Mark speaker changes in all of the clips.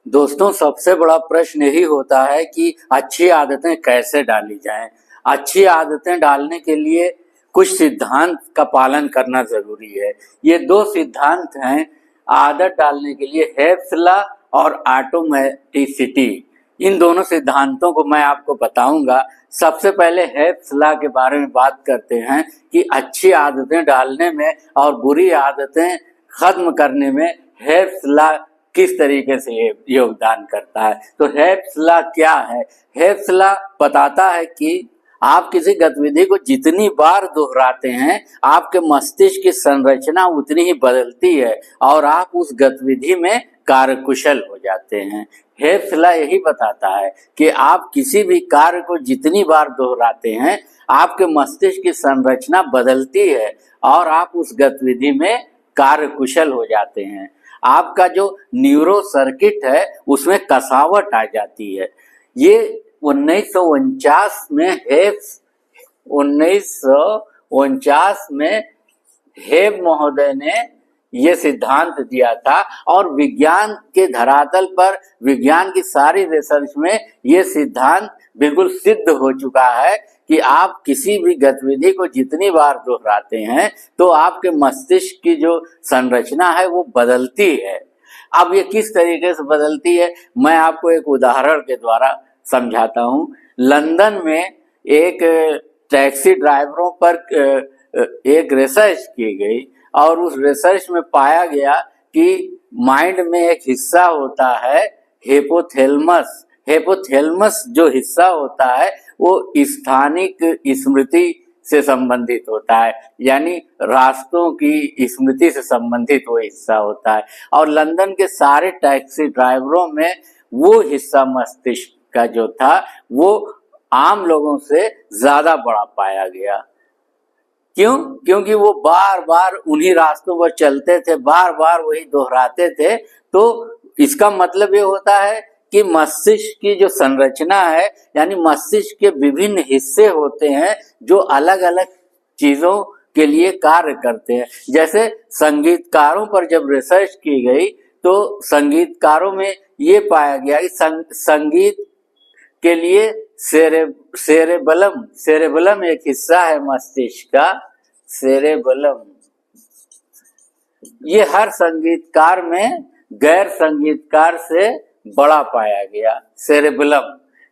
Speaker 1: दोस्तों, सबसे बड़ा प्रश्न यही होता है कि अच्छी आदतें कैसे डाली जाएं। अच्छी आदतें डालने के लिए कुछ सिद्धांत का पालन करना जरूरी है। ये दो सिद्धांत हैं आदत डालने के लिए, हेब्स लॉ और ऑटोमेटिसिटी। इन दोनों सिद्धांतों को मैं आपको बताऊंगा। सबसे पहले हेब्स लॉ के बारे में बात करते हैं कि अच्छी आदतें डालने में और बुरी आदतें खत्म करने में हेब्स लॉ किस तरीके से योगदान करता है। तो हेब्स लॉ क्या है? हेब्स लॉ बताता है कि आप किसी गतिविधि को जितनी बार दोहराते हैं, आपके मस्तिष्क की संरचना उतनी ही बदलती है और आप उस गतिविधि में कार्यकुशल हो जाते हैं। हेब्स लॉ यही बताता है कि आप किसी भी कार्य को जितनी बार दोहराते हैं, आपके मस्तिष्क की संरचना बदलती है और आप उस गतिविधि में कार्यकुशल हो जाते हैं। आपका जो न्यूरो सर्किट है उसमें कसावट आ जाती है। ये 1949 में हेब महोदय ने ये सिद्धांत दिया था और विज्ञान के धरातल पर, विज्ञान की सारी रिसर्च में ये सिद्धांत बिल्कुल सिद्ध हो चुका है कि आप किसी भी गतिविधि को जितनी बार दोहराते हैं तो आपके मस्तिष्क की जो संरचना है वो बदलती है। अब ये किस तरीके से बदलती है, मैं आपको एक उदाहरण के द्वारा समझाता हूँ। लंदन में एक टैक्सी ड्राइवरों पर एक रिसर्च की गई और उस रिसर्च में पाया गया कि माइंड में एक हिस्सा होता है हिपोथैलेमस। हिपोथैलेमस जो हिस्सा होता है वो स्थानिक स्मृति से संबंधित होता है, यानी रास्तों की स्मृति से संबंधित वो हिस्सा होता है। और लंदन के सारे टैक्सी ड्राइवरों में वो हिस्सा मस्तिष्क का जो था वो आम लोगों से ज्यादा बड़ा पाया गया। क्यों? क्योंकि वो बार बार उन्हीं रास्तों पर चलते थे, बार बार वही दोहराते थे। तो इसका मतलब ये होता है कि मस्तिष्क की जो संरचना है, यानी मस्तिष्क के विभिन्न हिस्से होते हैं जो अलग अलग चीजों के लिए कार्य करते हैं। जैसे संगीतकारों पर जब रिसर्च की गई तो संगीतकारों में ये पाया गया कि संगीत के लिए सेरेबलम एक हिस्सा है मस्तिष्क का, सेरेबलम। ये हर संगीतकार में गैर संगीतकार से बड़ा पाया गया, सेरेबलम।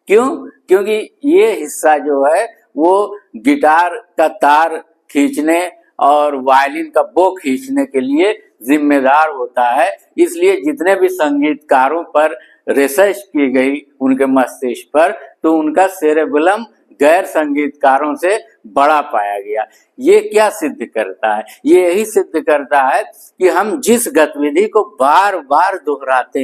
Speaker 1: क्यों? क्योंकि ये हिस्सा जो है वो गिटार का तार खींचने और वायलिन का बो खींचने के लिए जिम्मेदार होता है। इसलिए जितने भी संगीतकारों पर रिसर्च की गई उनके मस्तिष्क पर, तो उनका सेरेबलम गैर संगीतकारों से बड़ा पाया गया। ये क्या सिद्ध करता है? ये यही सिद्ध करता है कि हम जिस गतिविधि को बार बार दोहराते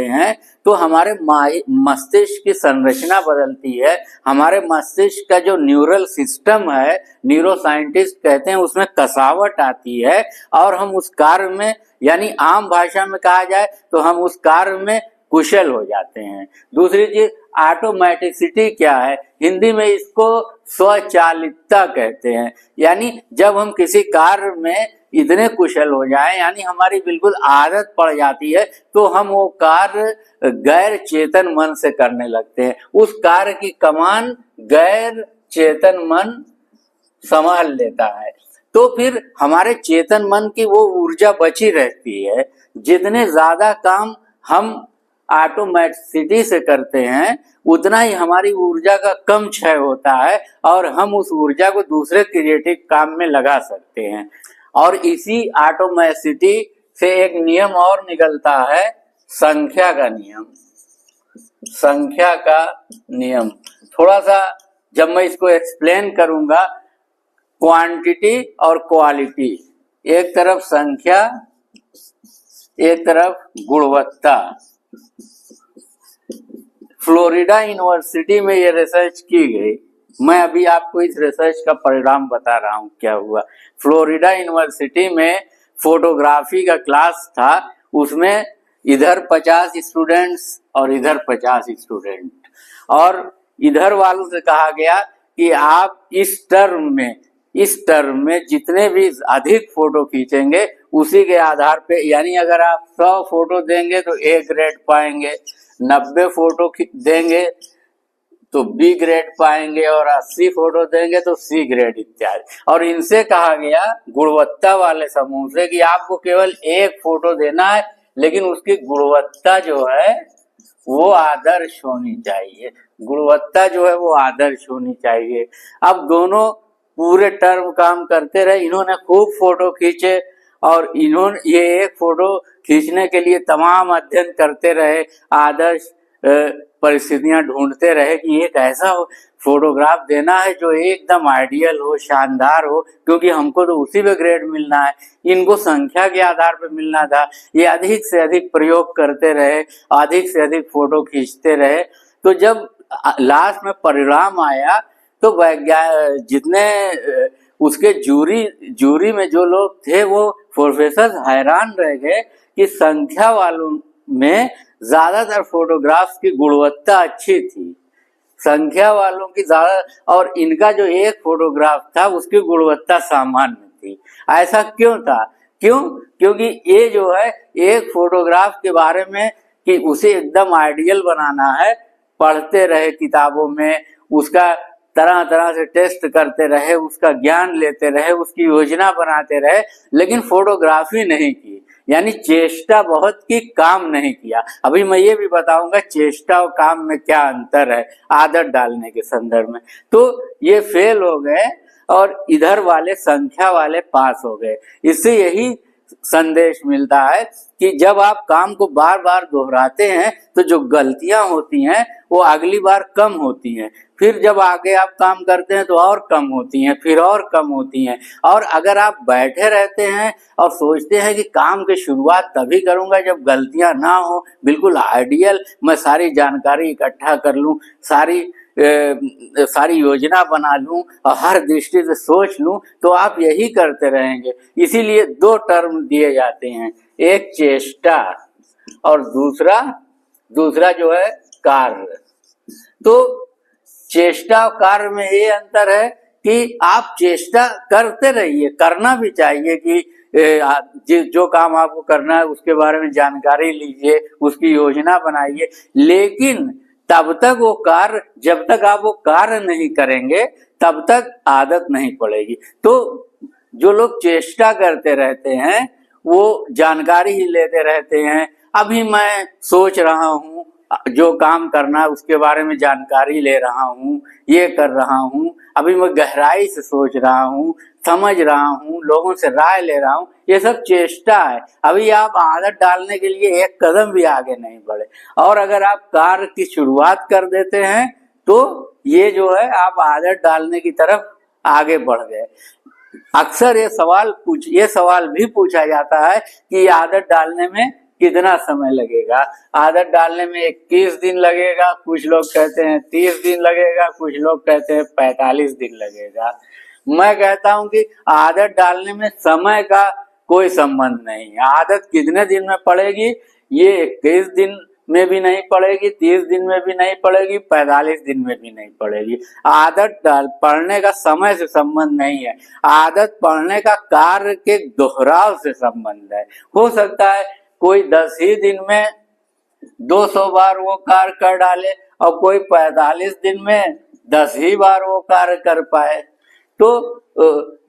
Speaker 1: हैं तो हमारे मस्तिष्क की संरचना बदलती है। हमारे मस्तिष्क का जो न्यूरल सिस्टम है, न्यूरो साइंटिस्ट कहते हैं, उसमें कसावट आती है और हम उस कार्य में, यानी आम भाषा में कहा जाए तो हम उस कार्य में कुशल हो जाते हैं। दूसरी चीज ऑटोमेटिसिटी क्या है? हिंदी में इसको स्वचालितता कहते हैं। यानी जब हम किसी कार्य में इतने कुशल हो जाएं, यानी हमारी बिल्कुल आदत पड़ जाती है, तो हम वो कार्य गैर चेतन मन से करने लगते हैं। उस कार्य की कमान गैर चेतन मन संभाल लेता है। तो फिर हमारे चेतन मन की वो ऊर्जा बची रहती है। जितने ज्यादा काम हम ऑटोमेटिसिटी से करते हैं उतना ही हमारी ऊर्जा का कम क्षय होता है और हम उस ऊर्जा को दूसरे क्रिएटिव काम में लगा सकते हैं। और इसी ऑटोमेटिसिटी से एक नियम और निकलता है, संख्या का नियम। संख्या का नियम थोड़ा सा जब मैं इसको एक्सप्लेन करूंगा, क्वांटिटी और क्वालिटी, एक तरफ संख्या, एक तरफ गुणवत्ता। फ्लोरिडा यूनिवर्सिटी में ये रिसर्च की गई। मैं अभी आपको इस रिसर्च का परिणाम बता रहा हूँ क्या हुआ। फ्लोरिडा यूनिवर्सिटी में फोटोग्राफी का क्लास था, उसमें इधर 50 स्टूडेंट्स और इधर 50 स्टूडेंट, और इधर वालों से कहा गया कि आप इस टर्म में जितने भी अधिक फोटो खींचेंगे उसी के आधार पे, यानी अगर आप 100 फोटो देंगे तो A ग्रेड पाएंगे, 90 फोटो देंगे तो B ग्रेड पाएंगे, और 80 फोटो देंगे तो C ग्रेड इत्यादि। और इनसे कहा गया गुणवत्ता वाले समूह से कि आपको केवल एक फोटो देना है, लेकिन उसकी गुणवत्ता जो है वो आदर्श होनी चाहिए, गुणवत्ता जो है वो आदर्श होनी चाहिए। अब दोनों पूरे टर्म काम करते रहे, इन्होंने खूब फोटो खींचे और इन्होंने ये एक फोटो खींचने के लिए तमाम अध्ययन करते रहे, आदर्श परिस्थितियां ढूंढते रहे कि एक ऐसा फोटोग्राफ देना है जो एकदम आइडियल हो, शानदार हो, क्योंकि हमको तो उसी पे ग्रेड मिलना है, इनको संख्या के आधार पे मिलना था। ये अधिक से अधिक प्रयोग करते रहे, अधिक से अधिक फोटो खींचते रहे। तो जब लास्ट में परिणाम आया तो जितने उसके जूरी में जो लोग थे वो प्रोफेसर हैरान रह गए कि संख्या वालों में ज्यादातर फोटोग्राफ्स की गुणवत्ता अच्छी थी, संख्या वालों की ज्यादा, और इनका जो एक फोटोग्राफ था उसकी गुणवत्ता सामान्य थी। ऐसा क्यों था? क्योंकि ये जो है एक फोटोग्राफ के बारे में कि उसे एकदम आइडियल बनाना है, पढ़ते रहे किताबों में, उसका तरह तरह से टेस्ट करते रहे, उसका ज्ञान लेते रहे, उसकी योजना बनाते रहे, लेकिन फोटोग्राफी नहीं की, यानी चेष्टा बहुत की, काम नहीं किया। अभी मैं ये भी बताऊंगा चेष्टा और काम में क्या अंतर है आदत डालने के संदर्भ में। तो ये फेल हो गए और इधर वाले संख्या वाले पास हो गए। इससे यही संदेश मिलता है कि जब आप काम को बार बार दोहराते हैं तो जो गलतियां होती हैं वो अगली बार कम होती हैं, फिर जब आगे आप काम करते हैं तो और कम होती हैं, फिर और कम होती हैं। और अगर आप बैठे रहते हैं और सोचते हैं कि काम की शुरुआत तभी करूंगा जब गलतियां ना हो, बिल्कुल आइडियल मैं सारी जानकारी इकट्ठा कर लूं, सारी योजना बना लूं और हर दृष्टि से सोच लूं, तो आप यही करते रहेंगे। इसीलिए दो टर्म दिए जाते हैं, एक चेष्टा और दूसरा जो है कार्य। तो चेष्टा और कार्य में ये अंतर है कि आप चेष्टा करते रहिए, करना भी चाहिए कि जो काम आपको करना है उसके बारे में जानकारी लीजिए, उसकी योजना बनाइए, लेकिन तब तक वो कार्य, जब तक आप वो कार्य नहीं करेंगे तब तक आदत नहीं पड़ेगी। तो जो लोग चेष्टा करते रहते हैं वो जानकारी ही लेते रहते हैं, अभी मैं सोच रहा हूँ, जो काम करना है उसके बारे में जानकारी ले रहा हूँ, ये कर रहा हूँ, अभी मैं गहराई से सोच रहा हूँ, समझ रहा हूँ, लोगों से राय ले रहा हूँ, ये सब चेष्टा है। अभी आप आदत डालने के लिए एक कदम भी आगे नहीं बढ़े। और अगर आप कार्य की शुरुआत कर देते हैं तो ये जो है आप आदत डालने की तरफ आगे बढ़ गए। अक्सर ये सवाल भी पूछा जाता है कि आदत डालने में कितना समय लगेगा। आदत डालने में 21 दिन लगेगा, कुछ लोग कहते हैं 30 दिन लगेगा, कुछ लोग कहते हैं 45 दिन लगेगा। मैं कहता हूं कि आदत डालने में समय का कोई संबंध नहीं है। आदत कितने दिन में पड़ेगी ये 21 दिन में भी नहीं पड़ेगी, 30 दिन में भी नहीं पड़ेगी, 45 दिन में भी नहीं पड़ेगी। आदत पढ़ने का समय से संबंध नहीं है, आदत पढ़ने का कार्य के दोहराव से संबंध है। हो सकता है कोई 10 ही दिन में 200 बार वो कार्य कर डाले और कोई 45 दिन में 10 ही बार वो कार्य कर पाए। तो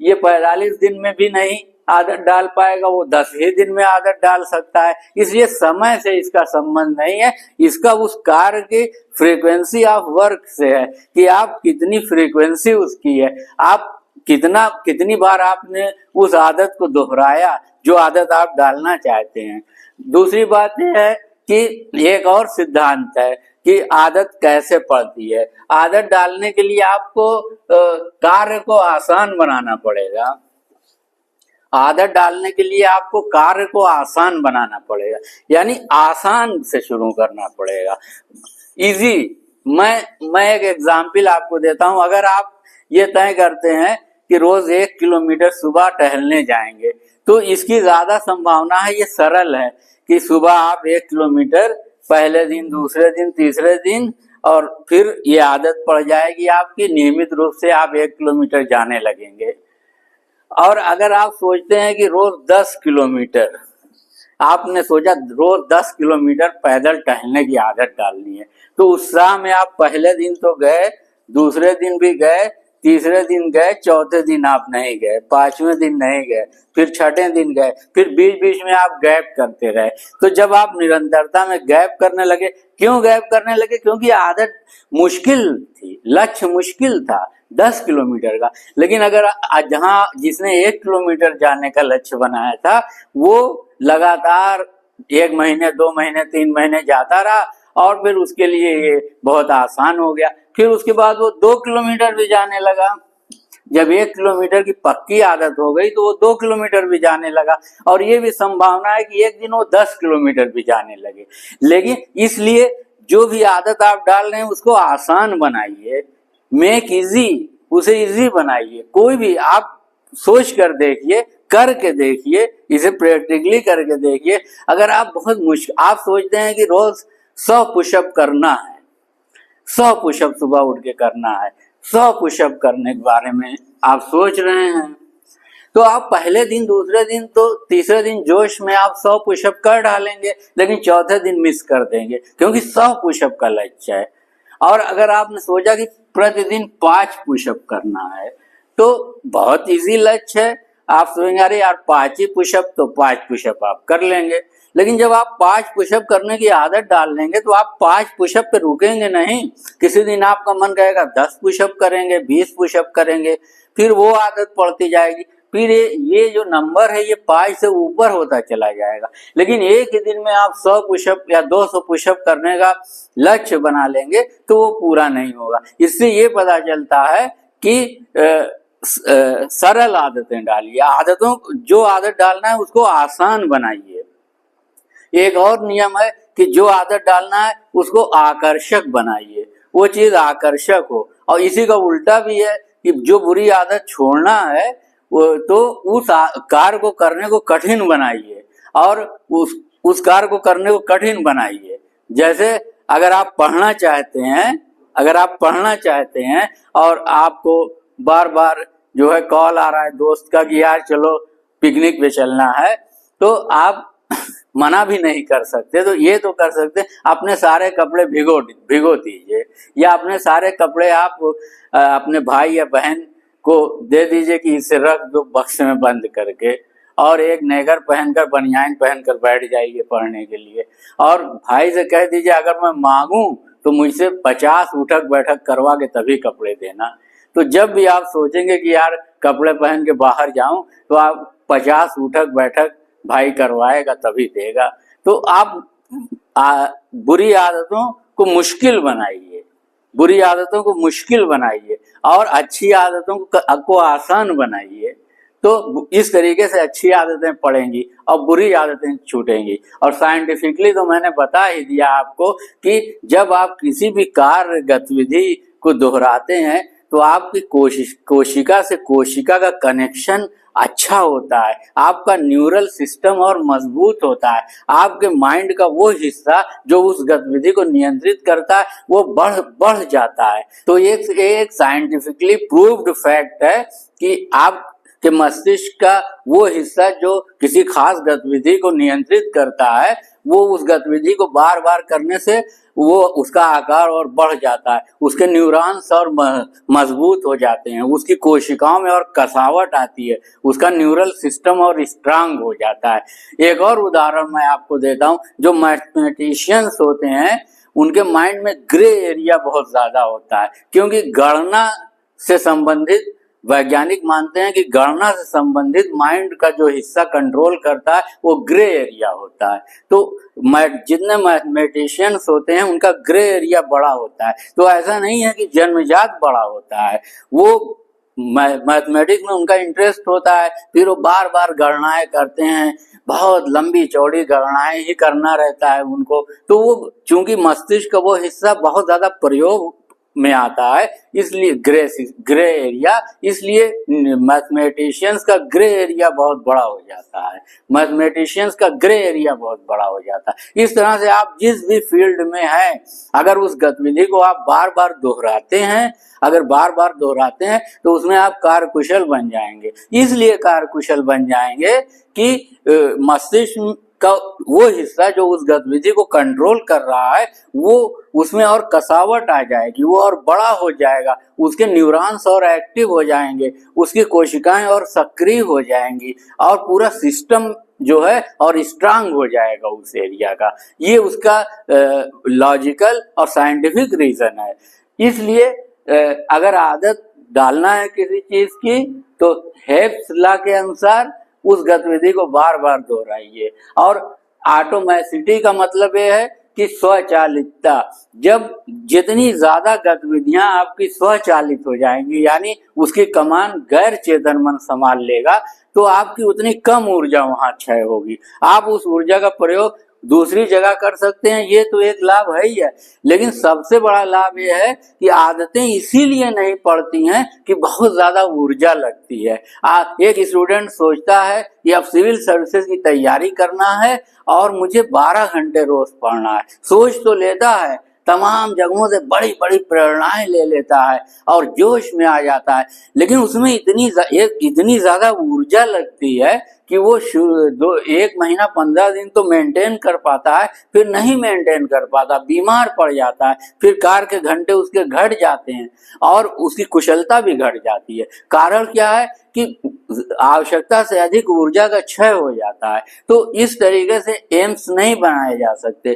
Speaker 1: ये 45 दिन में भी नहीं आदत डाल पाएगा, वो 10 ही दिन में आदत डाल सकता है। इसलिए समय से इसका संबंध नहीं है, इसका उस कार्य की फ्रीक्वेंसी ऑफ वर्क से है कि आप कितनी फ्रीक्वेंसी उसकी है, आप कितनी बार आपने उस आदत को दोहराया जो आदत आप डालना चाहते हैं। दूसरी बात यह है कि एक और सिद्धांत है कि आदत कैसे पड़ती है। आदत डालने के लिए आपको कार्य को आसान बनाना पड़ेगा। आदत डालने के लिए आपको कार्य को आसान बनाना पड़ेगा, यानी आसान से शुरू करना पड़ेगा, इजी। मैं एक एग्जाम्पल आपको देता हूं। अगर आप ये तय करते हैं कि रोज 1 किलोमीटर सुबह टहलने जाएंगे, तो इसकी ज्यादा संभावना है, ये सरल है कि सुबह आप 1 किलोमीटर, पहले दिन, दूसरे दिन, तीसरे दिन, और फिर ये आदत पड़ जाएगी आपकी, नियमित रूप से आप 1 किलोमीटर जाने लगेंगे। और अगर आप सोचते हैं कि रोज 10 किलोमीटर, आपने सोचा रोज 10 किलोमीटर पैदल टहलने की आदत डालनी है, तो उत्साह में आप पहले दिन तो गए, दूसरे दिन भी गए, तीसरे दिन गए, चौथे दिन आप नहीं गए, पांचवें दिन नहीं गए, फिर छठे दिन गए, फिर बीच बीच में आप गैप करते रहे। तो जब आप निरंतरता में गैप करने लगे, क्यों गैप करने लगे? क्योंकि आदत मुश्किल थी, लक्ष्य मुश्किल था 10 किलोमीटर का। लेकिन अगर जहां जिसने 1 किलोमीटर जाने का लक्ष्य बनाया था, वो लगातार 1 महीने, 2 महीने, 3 महीने जाता रहा और फिर उसके लिए ये बहुत आसान हो गया। फिर उसके बाद वो 2 किलोमीटर भी जाने लगा। जब 1 किलोमीटर की पक्की आदत हो गई तो वो 2 किलोमीटर भी जाने लगा, और ये भी संभावना है कि एक दिन वो 10 किलोमीटर भी जाने लगे। लेकिन इसलिए जो भी आदत आप डाल रहे हैं उसको आसान बनाइए, मेक इजी, उसे इजी बनाइए। कोई भी आप सोच कर देखिए, करके देखिए, इसे प्रैक्टिकली करके देखिए। अगर आप बहुत मुश्किल, आप सोचते हैं कि रोज 100 पुशअप करना है, 100 पुशअप सुबह उठ के करना है, 100 पुशअप करने के बारे में आप सोच रहे हैं, तो आप पहले दिन, दूसरे दिन, तो तीसरे दिन जोश में आप 100 पुशअप कर डालेंगे, लेकिन चौथे दिन मिस कर देंगे क्योंकि 100 पुशअप का लक्ष्य है। और अगर आपने सोचा कि प्रतिदिन 5 पुशअप करना है, तो बहुत इजी लक्ष्य है। आप सोचेंगे अरे यार 5 ही पुशअप, तो 5 पुशअप आप कर लेंगे। लेकिन जब आप 5 पुशअप करने की आदत डाल लेंगे तो आप 5 पुशअप पे रुकेंगे नहीं। किसी दिन आपका मन कहेगा 10 पुशअप करेंगे, 20 पुशअप करेंगे, फिर वो आदत पड़ती जाएगी। फिर ये जो नंबर है ये 5 से ऊपर होता चला जाएगा। लेकिन एक ही दिन में आप 100 पुशअप या 200 पुशअप करने का लक्ष्य बना लेंगे तो वो पूरा नहीं होगा। इससे ये पता चलता है कि सरल आदतें डालिए, आदतों, जो आदत डालना है उसको आसान बनाइए। एक और नियम है कि जो आदत डालना है उसको आकर्षक बनाइए, वो चीज आकर्षक हो। और इसी का उल्टा भी है कि जो बुरी आदत छोड़ना है तो उस कार्य को करने को कठिन बनाइए, और उस कार्य को करने को कठिन बनाइए। जैसे अगर आप पढ़ना चाहते हैं, अगर आप पढ़ना चाहते हैं और आपको बार बार जो है कॉल आ रहा है दोस्त का कि यार चलो पिकनिक पे चलना है, तो आप मना भी नहीं कर सकते। तो ये तो कर सकते, अपने सारे कपड़े भिगो दीजिए, या अपने सारे कपड़े आप अपने भाई या बहन को दे दीजिए कि इसे रख दो बक्से में बंद करके, और एक नेगर पहनकर, बनियान पहनकर बैठ जाइए पढ़ने के लिए। और भाई से कह दीजिए अगर मैं मांगू तो मुझसे 50 उठक बैठक करवा के तभी कपड़े देना। तो जब भी आप सोचेंगे कि यार कपड़े पहन के बाहर जाऊं, तो आप 50 उठक बैठक भाई करवाएगा तभी देगा। तो आप बुरी आदतों को मुश्किल बनाइए, बुरी आदतों को मुश्किल बनाइए और अच्छी आदतों को आसान बनाइए। तो इस तरीके से अच्छी आदतें पड़ेंगी और बुरी आदतें छूटेंगी। और साइंटिफिकली तो मैंने बता ही दिया आपको कि जब आप किसी भी कार्य गतिविधि को दोहराते हैं तो आपकी कोशिका से कोशिका का कनेक्शन अच्छा होता है, आपका न्यूरल सिस्टम और मजबूत होता है, आपके माइंड का वो हिस्सा जो उस गतिविधि को नियंत्रित करता है वो बढ़ जाता है। तो एक साइंटिफिकली प्रूव्ड फैक्ट है कि आपके मस्तिष्क का वो हिस्सा जो किसी खास गतिविधि को नियंत्रित करता है, वो उस गतिविधि को बार बार करने से वो उसका आकार और बढ़ जाता है, उसके न्यूरॉन्स और मजबूत हो जाते हैं, उसकी कोशिकाओं में और कसावट आती है, उसका न्यूरल सिस्टम और स्ट्रांग हो जाता है। एक और उदाहरण मैं आपको देता हूँ, जो मैथमेटिशियंस होते हैं उनके माइंड में ग्रे एरिया बहुत ज्यादा होता है, क्योंकि गणना से संबंधित, वैज्ञानिक मानते हैं कि गणना से संबंधित माइंड का जो हिस्सा कंट्रोल करता है वो ग्रे एरिया होता है। तो जितने मैथमेटिशियंस होते हैं उनका ग्रे एरिया बड़ा होता है। तो ऐसा नहीं है कि जन्मजात बड़ा होता है, वो मैथमेटिक्स में उनका इंटरेस्ट होता है, फिर वो बार बार गणनाएं करते हैं, बहुत लंबी चौड़ी गणनाएं ही करना रहता है उनको। तो वो चूंकि मस्तिष्क का वो हिस्सा बहुत ज्यादा प्रयोग में आता है, इसलिए ग्रे एरिया, इसलिए मैथमेटिशियंस का ग्रे एरिया बहुत बड़ा हो जाता है, मैथमेटिशियंस का ग्रे एरिया बहुत बड़ा हो जाता है। इस तरह से आप जिस भी फील्ड में हैं, अगर उस गतिविधि को आप बार बार दोहराते हैं, अगर बार बार दोहराते हैं तो उसमें आप कार्यकुशल बन जाएंगे। इसलिए कार्यकुशल बन जाएंगे कि मस्तिष्क का वो हिस्सा जो उस गतिविधि को कंट्रोल कर रहा है, वो उसमें और कसावट आ जाएगी, वो और बड़ा हो जाएगा, उसके न्यूरॉन्स और एक्टिव हो जाएंगे, उसकी कोशिकाएं और सक्रिय हो जाएंगी, और पूरा सिस्टम जो है और स्ट्रांग हो जाएगा उस एरिया का। ये उसका लॉजिकल और साइंटिफिक रीजन है। इसलिए अगर आदत डालना है किसी चीज की तो हेब्स लॉ के अनुसार उस गतिविधि को बार बार दोहराइए। और ऑटोमेसिटी का मतलब ये है कि स्वचालितता। जब जितनी ज्यादा गतिविधियां आपकी स्वचालित हो जाएंगी, यानी उसकी कमान गैर चेतन मन संभाल लेगा, तो आपकी उतनी कम ऊर्जा वहां क्षय होगी। आप उस ऊर्जा का प्रयोग दूसरी जगह कर सकते हैं, ये तो एक लाभ है ही है। लेकिन सबसे बड़ा लाभ ये है कि आदतें इसीलिए नहीं पड़ती हैं कि बहुत ज्यादा ऊर्जा लगती है। एक स्टूडेंट सोचता है कि अब सिविल सर्विसेज की तैयारी करना है और मुझे 12 घंटे रोज पढ़ना है, सोच तो लेता है, तमाम जगहों से बड़ी बड़ी प्रेरणाएं ले लेता है और जोश में आ जाता है, लेकिन उसमें इतनी ज्यादा ऊर्जा लगती है कि वो 1 महीना 15 दिन तो मेंटेन कर पाता है, फिर नहीं मेंटेन कर पाता, बीमार पड़ जाता है, फिर कार्य के घंटे उसके घट जाते हैं और उसकी कुशलता भी घट जाती है। कारण क्या है कि आवश्यकता से अधिक ऊर्जा का क्षय हो जाता है। तो इस तरीके से एम्स नहीं बनाए जा सकते।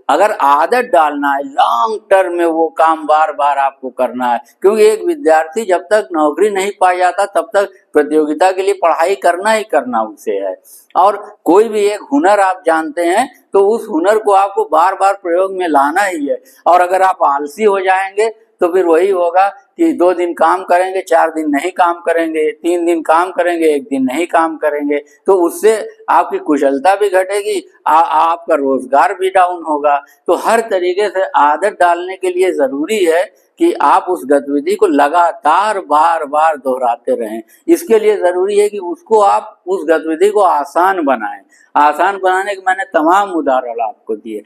Speaker 1: अगर आदत डालना है, लॉन्ग टर्म में वो काम बार बार आपको करना है, क्योंकि एक विद्यार्थी जब तक नौकरी नहीं पा जाता तब तक प्रतियोगिता के लिए पढ़ाई करना ही करना उसे है। और कोई भी एक हुनर आप जानते हैं तो उस हुनर को आपको बार बार प्रयोग में लाना ही है। और अगर आप आलसी हो जाएंगे तो फिर वही होगा कि 2 दिन काम करेंगे, 4 दिन नहीं काम करेंगे, 3 दिन काम करेंगे, 1 दिन नहीं काम करेंगे, तो उससे आपकी कुशलता भी घटेगी, आपका रोजगार भी डाउन होगा। तो हर तरीके से आदत डालने के लिए जरूरी है कि आप उस गतिविधि को लगातार बार बार दोहराते रहें। इसके लिए जरूरी है कि उसको आप उस गतिविधि को आसान बनाएं। आसान बनाने के मैंने तमाम उदाहरण आपको दिए।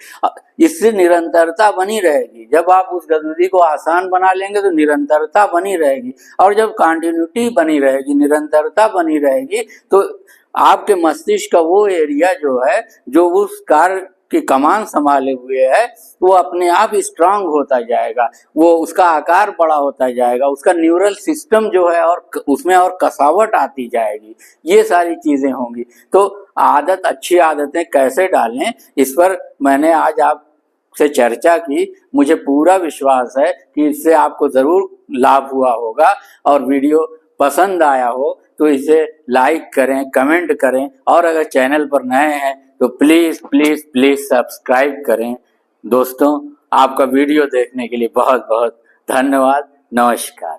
Speaker 1: इससे निरंतरता बनी रहेगी। जब आप उस गतिविधि को आसान बना लेंगे तो निरंतरता बनी रहेगी, और जब कंटिन्यूटी बनी रहेगी, निरंतरता बनी रहेगी, तो आपके मस्तिष्क का वो एरिया जो है, जो उस कार्य की कमान संभाले हुए है, वो अपने आप स्ट्रांग होता जाएगा, वो उसका आकार बड़ा होता जाएगा, उसका न्यूरल सिस्टम जो है और उसमें और कसावट आती जाएगी, ये सारी चीजें होंगी। तो आदत, अच्छी आदतें कैसे डालें, इस पर मैंने आज आपसे चर्चा की। मुझे पूरा विश्वास है कि इससे आपको जरूर लाभ हुआ होगा, और वीडियो पसंद आया हो तो इसे लाइक करें, कमेंट करें, और अगर चैनल पर नए हैं तो प्लीज प्लीज प्लीज सब्सक्राइब करें। दोस्तों, आपका वीडियो देखने के लिए बहुत बहुत धन्यवाद। नमस्कार।